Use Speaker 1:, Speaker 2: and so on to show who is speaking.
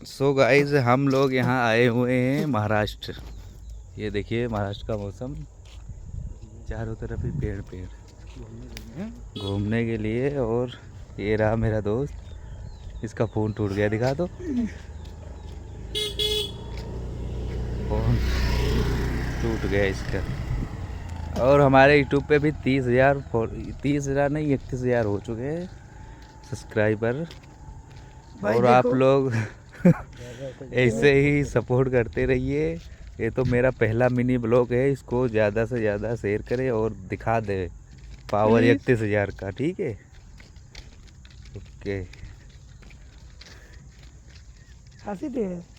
Speaker 1: So guys हम लोग यहाँ आए हुए हैं महाराष्ट्र। ये देखिए महाराष्ट्र का मौसम, चारों तरफ ही पेड़ पेड़ घूमने के लिए। और ये रहा मेरा दोस्त, इसका फ़ोन टूट गया, दिखा दो। फ़ोन टूट गया इसका। और हमारे यूट्यूब पे भी 30,000 नहीं 31,000 हो चुके हैं सब्सक्राइबर। और आप लोग ऐसे ही सपोर्ट करते रहिए। ये तो मेरा पहला मिनी ब्लॉग है, इसको ज़्यादा से ज़्यादा शेयर करें और दिखा दे पावर 31,000 का, ठीक है। ओके।
Speaker 2: हंसी दे